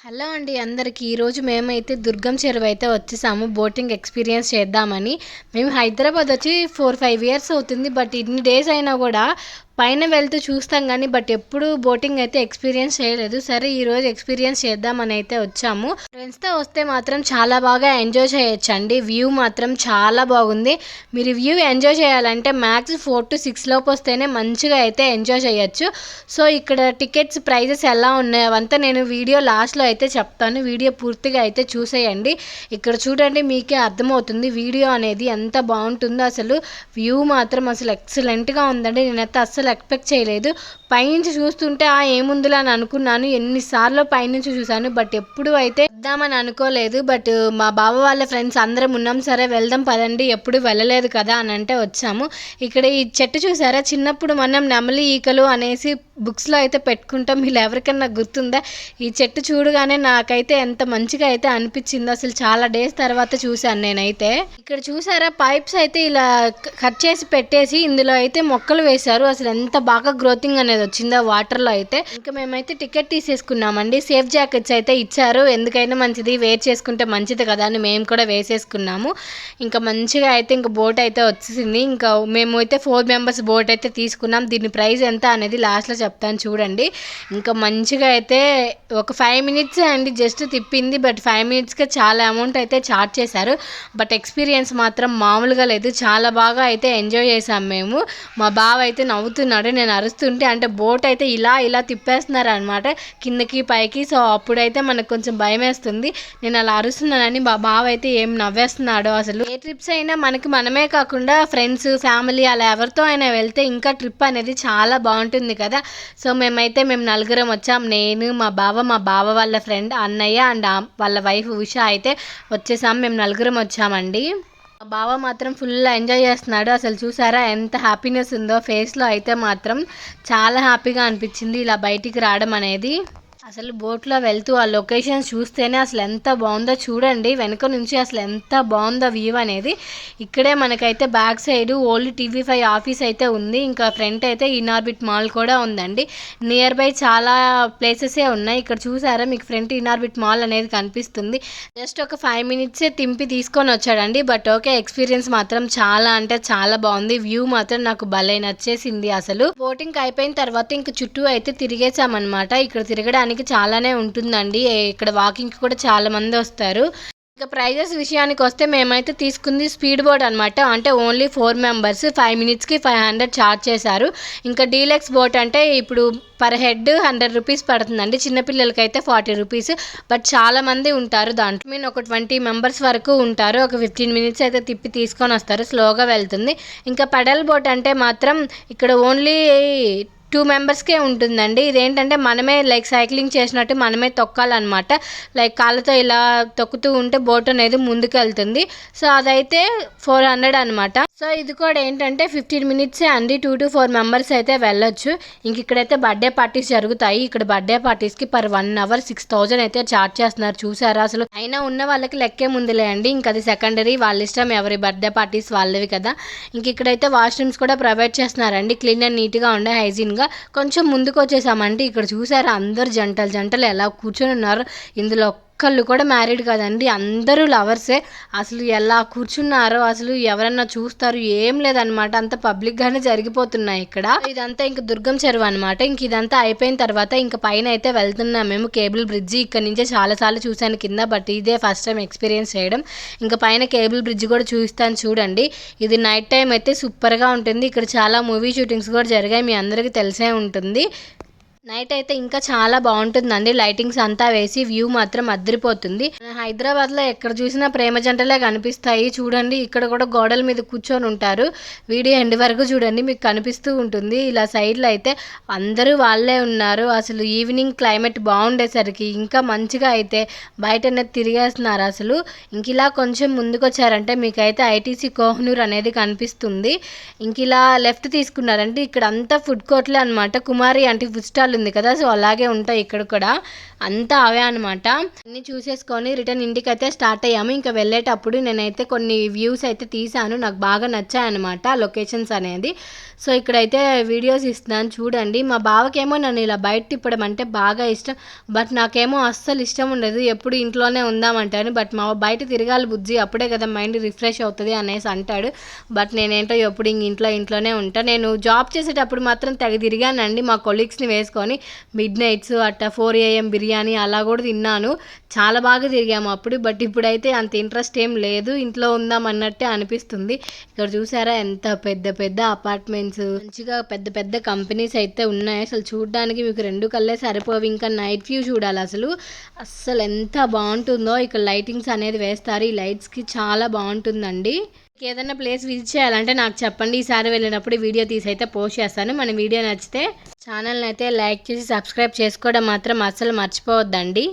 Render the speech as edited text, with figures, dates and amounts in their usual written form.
Hello అండి అందరికీ. ఈరోజు మేమైతే దుర్గం చెరువు అయితే వచ్చేసాము బోటింగ్ ఎక్స్పీరియన్స్ చేద్దామని. మేము హైదరాబాద్ వచ్చి 4-5 ఇయర్స్ అవుతుంది. బట్ ఇన్ని డేస్ అయినా కూడా పైన వెళ్తూ చూస్తాం కానీ బట్ ఎప్పుడు బోటింగ్ అయితే ఎక్స్పీరియన్స్ చేయలేదు. సరే ఈరోజు ఎక్స్పీరియన్స్ చేద్దామని అయితే వచ్చాము. ఫ్రెండ్స్తో వస్తే మాత్రం చాలా బాగా ఎంజాయ్ చేయొచ్చండి. వ్యూ మాత్రం చాలా బాగుంది. మీరు వ్యూ ఎంజాయ్ చేయాలంటే మ్యాక్స్ 4 to 6 లోపు వస్తేనే మంచిగా అయితే ఎంజాయ్ చేయొచ్చు. సో ఇక్కడ టికెట్స్ ప్రైజెస్ ఎలా ఉన్నాయో అవంతా నేను వీడియో లాస్ట్లో అయితే చెప్తాను. వీడియో పూర్తిగా అయితే చూసేయండి. ఇక్కడ చూడండి మీకే అర్థమవుతుంది వీడియో అనేది ఎంత బాగుంటుందో. అసలు వ్యూ మాత్రం అసలు ఎక్సలెంట్గా ఉందండి. నేనైతే అస్సలు ఎక్స్పెక్ట్ చేయలేదు. పైనుంచి చూస్తుంటే ఏముందిలే అని అనుకున్నాను. ఎన్నిసార్లు పైనుంచి చూశాను బట్ ఎప్పుడు అయితే వద్దామని అనుకోలేదు. బట్ మా బావ వాళ్ళ ఫ్రెండ్స్ అందరం ఉన్నాం. సరే వెళ్దాం పదండి, ఎప్పుడు వెళ్ళలేదు కదా అని అంటే వచ్చాము. ఇక్కడ ఈ చెట్టు చూసారా, చిన్నప్పుడు మనం నెమలి ఈకలు అనేసి బుక్స్లో అయితే పెట్టుకుంటాం. వీళ్ళు ఎవరికన్నా గుర్తుందా? ఈ చెట్టు చూడగానే నాకైతే ఎంత మంచిగా అయితే అనిపించిందో. అసలు చాలా డేస్ తర్వాత చూశాను నేనైతే. ఇక్కడ చూసారా పైప్స్ అయితే ఇలా కట్ చేసి పెట్టేసి ఇందులో అయితే మొక్కలు వేశారు. అసలు ఎంత బాగా గ్రోతింగ్ అనేది వచ్చిందో వాటర్లో అయితే. ఇంకా మేమైతే టికెట్ తీసేసుకున్నామండి. సేఫ్ జాకెట్స్ అయితే ఇచ్చారు. ఎందుకైనా మంచిది, వేర్ చేసుకుంటే మంచిది కదా అని మేము కూడా వేసేసుకున్నాము. ఇంకా మంచిగా అయితే ఇంకా బోట్ అయితే వచ్చేసింది. ఇంకా మేము అయితే 4 మెంబర్స్ బోట్ అయితే తీసుకున్నాం. దీని ప్రైస్ ఎంత అనేది లాస్ట్లో చెప్తాను చూడండి. ఇంకా మంచిగా అయితే ఒక 5 మినిట్స్ అండి జస్ట్ తిప్పింది. బట్ 5 మినిట్స్కే చాలా అమౌంట్ అయితే ఛార్జ్ చేశారు. బట్ ఎక్స్పీరియన్స్ మాత్రం మామూలుగా లేదు. చాలా బాగా అయితే ఎంజాయ్ చేసాం మేము. మా బావ అయితే నవ్వుతున్నాడు నేను అరుస్తుంటే. అంటే బోట్ అయితే ఇలా ఇలా తిప్పేస్తున్నారు అనమాట కిందకి పైకి. సో అప్పుడైతే మనకు కొంచెం భయం వేస్తుంది. నేను అలా అరుస్తున్నానని మా బావ అయితే ఏం నవ్వేస్తున్నాడో. అసలు ఏ ట్రిప్స్ అయినా మనకి మనమే కాకుండా ఫ్రెండ్స్, ఫ్యామిలీ అలా ఎవరితో అయినా వెళ్తే ఇంకా ట్రిప్ అనేది చాలా బాగుంటుంది కదా. సో మేము నలుగురం వచ్చాం. నేను, మా బావ వాళ్ళ ఫ్రెండ్ అన్నయ్య అండ్ వాళ్ళ వైఫ్ ఉషా అయితే వచ్చేసాం. మేము నలుగురం వచ్చామండి. మా బావ మాత్రం ఫుల్ ఎంజాయ్ చేస్తున్నాడు. అసలు చూసారా ఎంత హ్యాపీనెస్ ఉందో ఫేస్లో అయితే. మాత్రం చాలా హ్యాపీగా అనిపించింది ఇలా బయటికి రావడం అనేది. అసలు బోట్లో వెళ్తూ ఆ లొకేషన్స్ చూస్తేనే అసలు ఎంత బాగుందో చూడండి. వెనుక నుంచి అసలు ఎంత బాగుందో వ్యూ అనేది. ఇక్కడే మనకైతే back side old TV5 office అయితే ఉంది. ఇంకా ఫ్రంట్ అయితే ఇన్ఆర్బిట్ మాల్ కూడా ఉందండి. నియర్ బై చాలా ప్లేసెసే ఉన్నాయి. ఇక్కడ చూసారా మీకు ఫ్రంట్ ఇన్ఆర్బిట్ మాల్ అనేది కనిపిస్తుంది. జస్ట్ ఒక 5 మినిట్సే తింపి తీసుకొని వచ్చాడండి. బట్ ఓకే, ఎక్స్పీరియన్స్ మాత్రం చాలా అంటే చాలా బాగుంది. వ్యూ మాత్రం నాకు భలే నచ్చేసింది. అసలు బోటింగ్ అయిపోయిన తర్వాత ఇంక చుట్టూ అయితే తిరిగేసామన్నమాట. ఇక్కడ తిరగడానికి చాలానే ఉంటుందండి. ఇక్కడ వాకింగ్ కూడా చాలా మంది వస్తారు. ఇక ప్రైజెస్ విషయానికి వస్తే మేమైతే తీసుకుంది స్పీడ్ బోట్ అనమాట. అంటే ఓన్లీ 4 మెంబర్స్ 5 మినిట్స్కి 500 ఛార్జ్ చేశారు. ఇంకా డీలక్స్ బోట్ అంటే ఇప్పుడు పర్ హెడ్ 100 రూపీస్ పడుతుందండి. చిన్నపిల్లలకి అయితే 40 రూపీస్. బట్ చాలా మంది ఉంటారు దాంట్లో. ఒక 20 మెంబర్స్ వరకు ఉంటారు. ఒక 15 మినిట్స్ అయితే తిప్పి తీసుకొని వస్తారు. స్లోగా వెళ్తుంది. ఇంకా పెడల్ బోట్ అంటే మాత్రం ఇక్కడ ఓన్లీ 2 మెంబర్స్కే ఉంటుందండి. ఇదేంటంటే మనమే లైక్ సైక్లింగ్ చేసినట్టు మనమే తొక్కాలన్నమాట. లైక్ కాళ్ళతో ఇలా తొక్కుతూ ఉంటే బోట్ అనేది ముందుకు వెళ్తుంది. సో అదైతే 400 అనమాట. సో ఇది కూడా ఏంటంటే 15 మినిట్సే అండి. 2 to 4 మెంబర్స్ అయితే వెళ్ళొచ్చు. ఇంక ఇక్కడైతే బర్త్డే పార్టీస్ జరుగుతాయి. ఇక్కడ బర్త్డే పార్టీస్కి పర్ 1 అవర్ 6000 అయితే ఛార్జ్ చేస్తున్నారు. చూసారా అసలు అయినా ఉన్న వాళ్ళకి లెక్కే ముందులే అండి. ఇంక అది సెకండరీ, వాళ్ళ ఇష్టం, ఎవరి బర్త్డే పార్టీస్ వాళ్ళవి కదా. ఇంక ఇక్కడైతే వాష్రూమ్స్ కూడా ప్రొవైడ్ చేస్తున్నారండి. క్లీన్ అండ్ నీట్గా ఉండే హైజీన్. కొంచెం ముందుకు వచ్చేసామంటే ఇక్కడ చూసారా అందరు జంటలు ఎలా కూర్చొని ఉన్నారు. ఇందులో ఒక్కళ్ళు కూడా మ్యారీడ్ కాదండి, అందరూ లవర్సే. అసలు ఎలా కూర్చున్నారో అసలు ఎవరన్నా చూస్తారు ఏం లేదనమాట. అంత పబ్లిక్గానే జరిగిపోతున్నాయి ఇక్కడ. ఇదంతా ఇంక దుర్గం చెరువు అనమాట. ఇంక ఇదంతా అయిపోయిన తర్వాత ఇంక పైన అయితే వెళ్తున్నాం మేము. కేబుల్ బ్రిడ్జి ఇక్కడ నుంచే చాలాసార్లు చూశాను కింద. బట్ ఇదే ఫస్ట్ టైం ఎక్స్పీరియన్స్ చేయడం. ఇంకా పైన కేబుల్ బ్రిడ్జ్ కూడా చూస్తాను చూడండి. ఇది నైట్ టైం అయితే సూపర్గా ఉంటుంది. ఇక్కడ చాలా మూవీ షూటింగ్స్ కూడా జరిగాయి, మీ అందరికీ తెలిసే ఉంటుంది. నైట్ అయితే ఇంకా చాలా బాగుంటుందండి. లైటింగ్స్ అంతా వేసి వ్యూ మాత్రం అదిరిపోతుంది. హైదరాబాద్లో ఎక్కడ చూసినా ప్రేమ జంటలే కనిపిస్తాయి చూడండి. ఇక్కడ కూడా గోడల మీద కూర్చొని ఉంటారు. వీడియో ఎండ్ వరకు చూడండి, మీకు కనిపిస్తూ ఉంటుంది. ఇలా సైడ్లో అయితే అందరూ వాళ్ళే ఉన్నారు. అసలు ఈవినింగ్ క్లైమేట్ బాగుండేసరికి ఇంకా మంచిగా అయితే బయట అనేది తిరిగేస్తున్నారు. అసలు ఇంక ఇలా కొంచెం ముందుకు వచ్చారంటే మీకైతే ITC కోహ్నూర్ అనేది కనిపిస్తుంది. ఇంక ఇలా లెఫ్ట్ తీసుకున్నారంటే ఇక్కడ అంతా ఫుడ్ కోర్ట్లే అనమాట. కుమారి అంటే ఫుడ్ స్టాల్ ఫుట్బాల్ ఉంది కదా, సో అలాగే ఉంటాయి ఇక్కడ కూడా, అంతా అవే అనమాట. అన్నీ చూసేసుకొని రిటర్న్ ఇంటికి అయితే స్టార్ట్ అయ్యాము. ఇంకా వెళ్ళేటప్పుడు నేనైతే కొన్ని వ్యూస్ అయితే తీసాను, నాకు బాగా నచ్చాయన్నమాట లొకేషన్స్ అనేది. సో ఇక్కడైతే వీడియోస్ ఇస్తున్నాను చూడండి. మా బావకేమో నన్ను ఇలా బయట తిప్పడం అంటే బాగా ఇష్టం, బట్ నాకేమో అస్సలు ఇష్టం ఉండదు, ఎప్పుడు ఇంట్లోనే ఉందామంటాను. బట్ మా బయట తిరగాలి బుజ్జి, అప్పుడే కదా మైండ్ రిఫ్రెష్ అవుతుంది అనేసి అంటాడు. బట్ నేనేంటో ఎప్పుడు ఇంట్లోనే ఉంటాను. నేను జాబ్ చేసేటప్పుడు మాత్రం తెగ తిరిగానండి మా కొలీగ్స్ని వేసుకొని, మిడ్ నైట్స్ అట్టా 4 AM బిర్యానీ అలా కూడా తిన్నాను, చాలా బాగా తిరిగాము అప్పుడు. బట్ ఇప్పుడైతే అంత ఇంట్రెస్ట్ ఏం లేదు, ఇంట్లో ఉందాం అన్నట్టే అనిపిస్తుంది. ఇక్కడ చూసారా ఎంత పెద్ద పెద్ద అపార్ట్మెంట్స్, మంచిగా పెద్ద పెద్ద కంపెనీస్ అయితే ఉన్నాయి. అసలు చూడడానికి మీకు 2 కళ్ళే సరిపోవు. ఇంకా నైట్ వ్యూ చూడాలి అస్సలు ఎంత బాగుంటుందో. ఇక్కడ లైటింగ్స్ అనేది వేస్తారు, ఈ లైట్స్కి చాలా బాగుంటుందండి. ఏదైనా ప్లేస్ విజిట్ చేయాలంటే నాకు చెప్పండి, ఈసారి వెళ్ళినప్పుడు వీడియో తీసి అయితే పోస్ట్ చేస్తాను. మన వీడియో నచ్చితే ఛానల్ని అయితే లైక్ చేసి సబ్స్క్రైబ్ చేసుకోవడం మాత్రం అస్సలు మర్చిపోవద్దండి.